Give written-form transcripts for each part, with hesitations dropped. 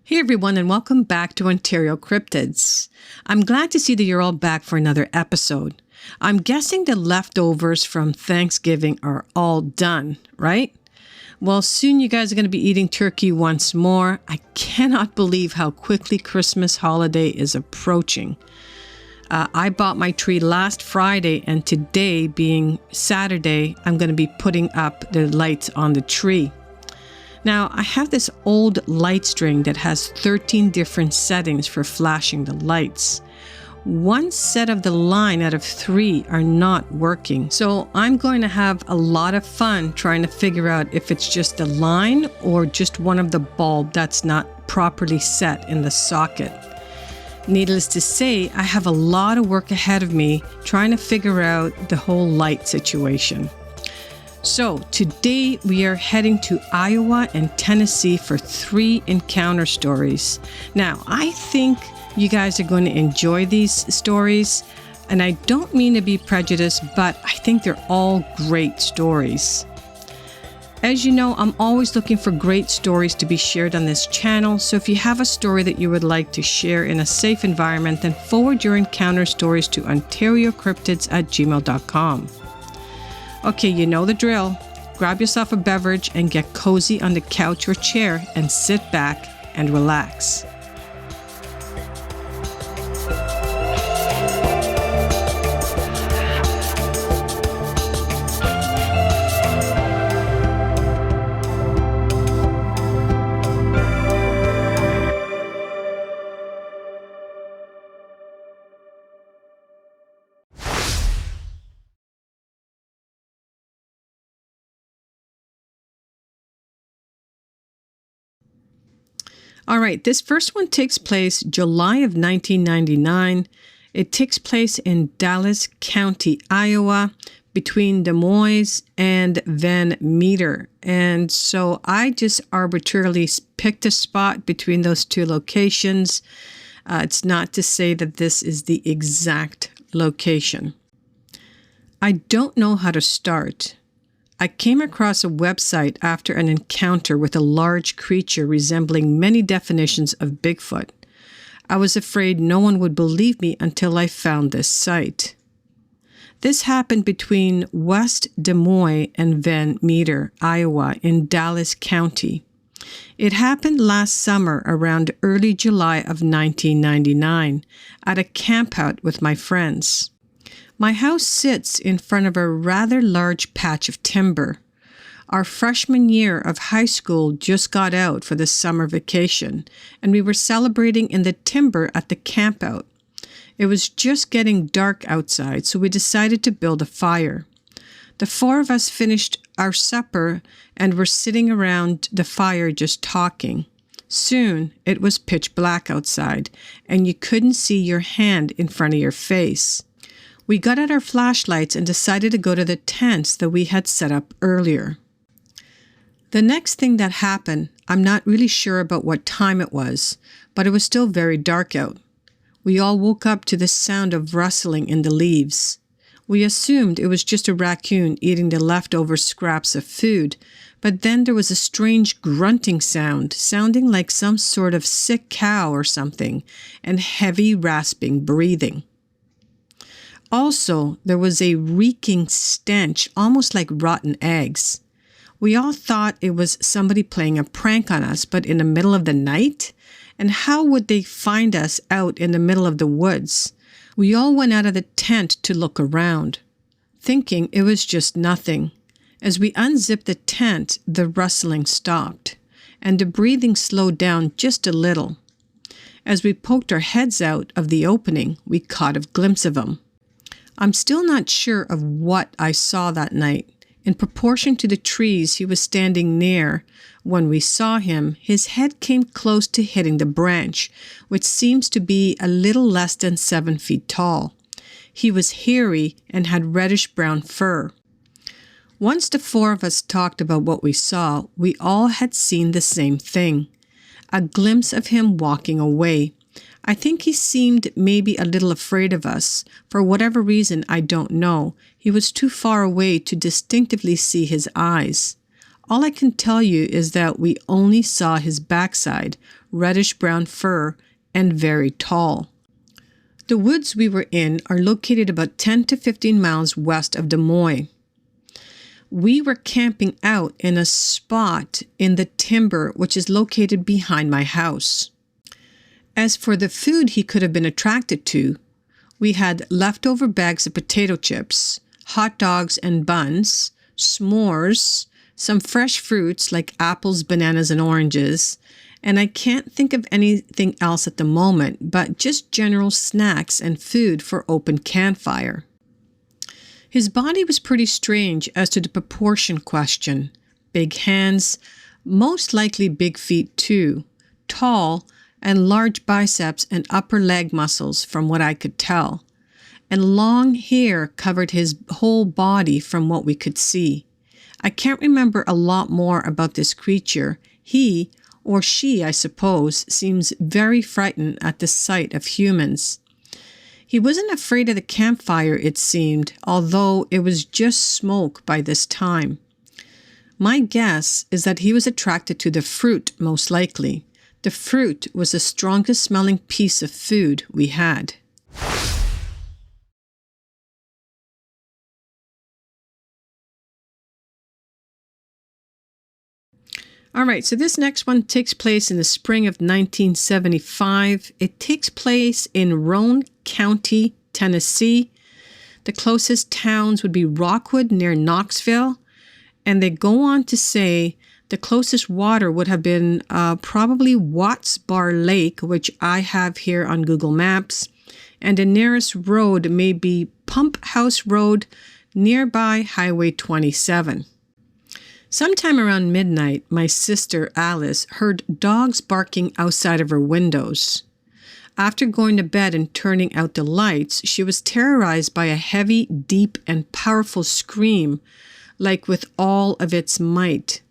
Hey everyone, and welcome back to Ontario Cryptids. I'm glad to see that you're all back for another episode. I'm guessing the leftovers from Thanksgiving are all done, right? Well, soon you guys are going to be eating turkey once more. I cannot believe how quickly Christmas holiday is approaching. I bought my tree last Friday, and today, being Saturday, I'm going to be putting up the lights on the tree. Now, I have this old light string that has 13 different settings for flashing the lights. One set of the line out of 3 are not working, so I'm going to have a lot of fun trying to figure out if it's just the line or just one of the bulb that's not properly set in the socket. Needless to say, I have a lot of work ahead of me trying to figure out the whole light situation. So today we are heading to Iowa and Tennessee for 3 encounter stories. Now, I think you guys are going to enjoy these stories, and I don't mean to be prejudiced, but I think they're all great stories. As you know, I'm always looking for great stories to be shared on this channel, so if you have a story that you would like to share in a safe environment, then forward your encounter stories to OntarioCryptids@gmail.com. Okay, you know the drill. Grab yourself a beverage and get cozy on the couch or chair and sit back and relax. All right, this first one takes place July of 1999. It takes place in Dallas County, Iowa, between Des Moines and Van Meter. And so I just arbitrarily picked a spot between those 2 locations. It's not to say that this is the exact location. I don't know how to start. I came across a website after an encounter with a large creature resembling many definitions of Bigfoot. I was afraid no one would believe me until I found this site. This happened between West Des Moines and Van Meter, Iowa, in Dallas County. It happened last summer around early July of 1999 at a campout with my friends. My house sits in front of a rather large patch of timber. Our freshman year of high school just got out for the summer vacation, and we were celebrating in the timber at the campout. It was just getting dark outside, so we decided to build a fire. The 4 of us finished our supper and were sitting around the fire just talking. Soon, it was pitch black outside, and you couldn't see your hand in front of your face. We got out our flashlights and decided to go to the tents that we had set up earlier. The next thing that happened, I'm not really sure about what time it was, but it was still very dark out. We all woke up to the sound of rustling in the leaves. We assumed it was just a raccoon eating the leftover scraps of food, but then there was a strange grunting sound, sounding like some sort of sick cow or something, and heavy rasping breathing. Also, there was a reeking stench, almost like rotten eggs. We all thought it was somebody playing a prank on us, but in the middle of the night? And how would they find us out in the middle of the woods? We all went out of the tent to look around, thinking it was just nothing. As we unzipped the tent, the rustling stopped, and the breathing slowed down just a little. As we poked our heads out of the opening, we caught a glimpse of him. I'm still not sure of what I saw that night. In proportion to the trees he was standing near, when we saw him, his head came close to hitting the branch, which seems to be a little less than 7 feet tall. He was hairy and had reddish-brown fur. Once the 4 of us talked about what we saw, we all had seen the same thing. A glimpse of him walking away. I think he seemed maybe a little afraid of us. For whatever reason, I don't know. He was too far away to distinctively see his eyes. All I can tell you is that we only saw his backside, reddish-brown fur, and very tall. The woods we were in are located about 10 to 15 miles west of Des Moines. We were camping out in a spot in the timber which is located behind my house. As for the food he could have been attracted to, we had leftover bags of potato chips, hot dogs and buns, s'mores, some fresh fruits like apples, bananas, and oranges, and I can't think of anything else at the moment, but just general snacks and food for open campfire. His body was pretty strange as to the proportion question. Big hands, most likely big feet too, tall, and large biceps and upper leg muscles from what I could tell, and long hair covered his whole body from what we could see. I can't remember a lot more about this creature. He, or she I suppose, seems very frightened at the sight of humans. He wasn't afraid of the campfire, it seemed, although it was just smoke by this time. My guess is that he was attracted to the fruit, most likely. The fruit was the strongest smelling piece of food we had. All right, so this next one takes place in the spring of 1975. It takes place in Roane County, Tennessee. The closest towns would be Rockwood near Knoxville. And they go on to say the closest water would have been probably Watts Bar Lake, which I have here on Google Maps. And the nearest road may be Pump House Road, nearby Highway 27. Sometime around midnight, my sister Alice heard dogs barking outside of her windows. After going to bed and turning out the lights, she was terrorized by a heavy, deep, and powerful scream, like with all of its might.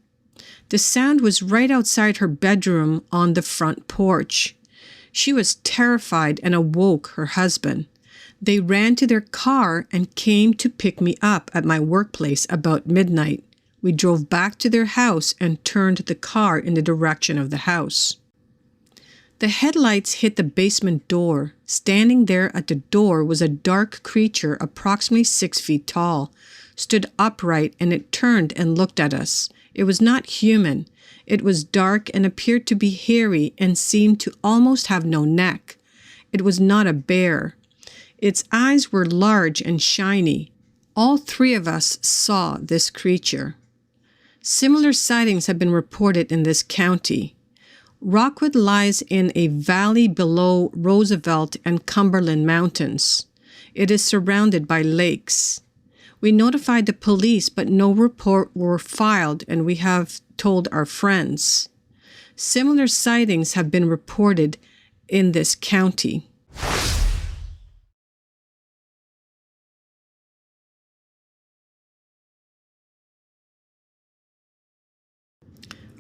The sound was right outside her bedroom on the front porch. She was terrified and awoke her husband. They ran to their car and came to pick me up at my workplace about midnight. We drove back to their house and turned the car in the direction of the house. The headlights hit the basement door. Standing there at the door was a dark creature approximately 6 feet tall, stood upright, and it turned and looked at us. It was not human. It was dark and appeared to be hairy and seemed to almost have no neck. It was not a bear. Its eyes were large and shiny. All three of us saw this creature. Similar sightings have been reported in this county. Rockwood lies in a valley below Roosevelt and Cumberland Mountains. It is surrounded by lakes. We notified the police, but no report were filed, and we have told our friends. Similar sightings have been reported in this county.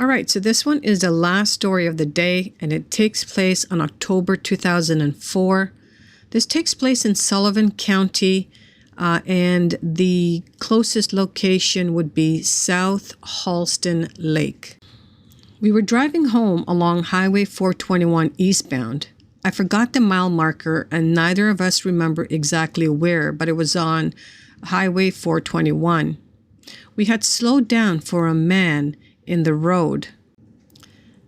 All right, so this one is the last story of the day, and it takes place on October 2004. This takes place in Sullivan County, and the closest location would be South Halston Lake. We were driving home along Highway 421 eastbound. I forgot the mile marker, and neither of us remember exactly where, but it was on Highway 421. We had slowed down for a man in the road.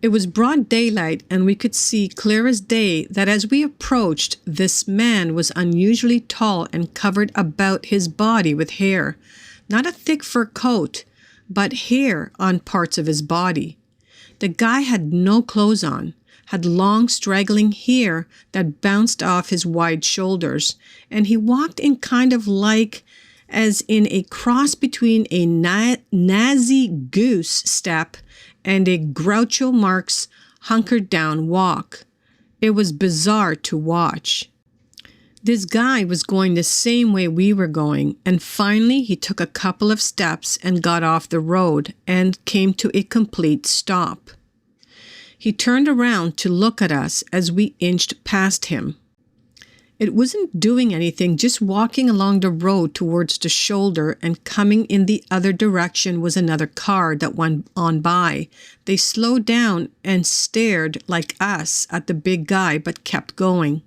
It was broad daylight, and we could see clear as day that as we approached, this man was unusually tall and covered about his body with hair. Not a thick fur coat, but hair on parts of his body. The guy had no clothes on, had long straggling hair that bounced off his wide shoulders, and he walked in kind of like as in a cross between a Nazi goose step and a Groucho Marx hunkered down walk. It was bizarre to watch. This guy was going the same way we were going, and finally he took a couple of steps and got off the road and came to a complete stop. He turned around to look at us as we inched past him. It wasn't doing anything, just walking along the road towards the shoulder, and coming in the other direction was another car that went on by. They slowed down and stared like us at the big guy, but kept going.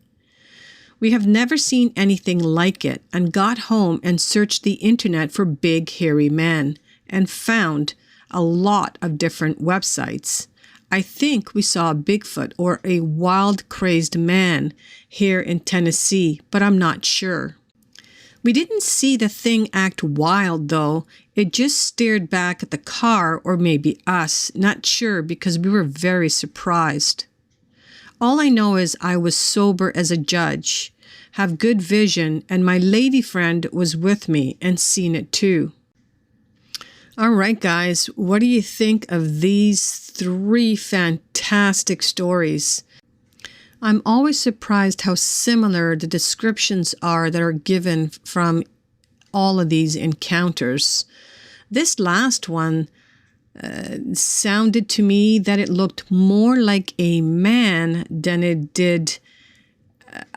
We have never seen anything like it, and got home and searched the internet for big hairy men and found a lot of different websites. I think we saw a Bigfoot or a wild crazed man here in Tennessee, but I'm not sure. We didn't see the thing act wild though. It just stared back at the car, or maybe us, not sure, because we were very surprised. All I know is I was sober as a judge, have good vision, and my lady friend was with me and seen it too. All right, guys, what do you think of these 3 fantastic stories? I'm always surprised how similar the descriptions are that are given from all of these encounters. This last one sounded to me that it looked more like a man than it did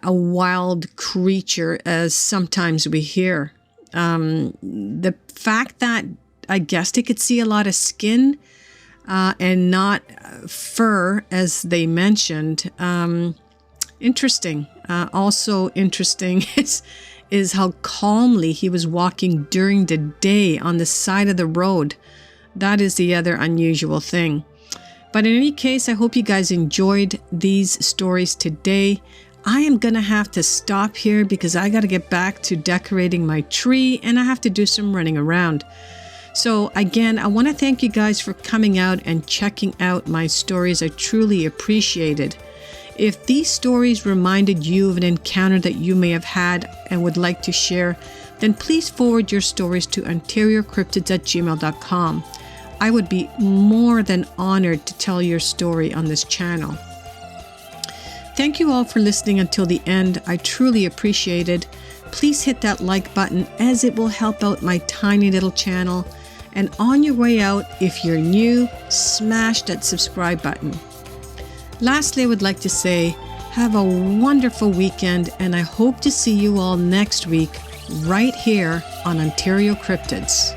a wild creature, as sometimes we hear. The fact that I guess they could see a lot of skin and not fur, as they mentioned. Interesting. Also interesting is how calmly he was walking during the day on the side of the road. That is the other unusual thing. But in any case, I hope you guys enjoyed these stories today. I am going to have to stop here because I got to get back to decorating my tree, and I have to do some running around. So again, I want to thank you guys for coming out and checking out my stories. I truly appreciate it. If these stories reminded you of an encounter that you may have had and would like to share, then please forward your stories to ontarioCryptids@gmail.com. I would be more than honored to tell your story on this channel. Thank you all for listening until the end. I truly appreciate it. Please hit that like button, as it will help out my tiny little channel. And on your way out, if you're new, smash that subscribe button. Lastly, I would like to say, have a wonderful weekend, and I hope to see you all next week right here on Ontario Cryptids.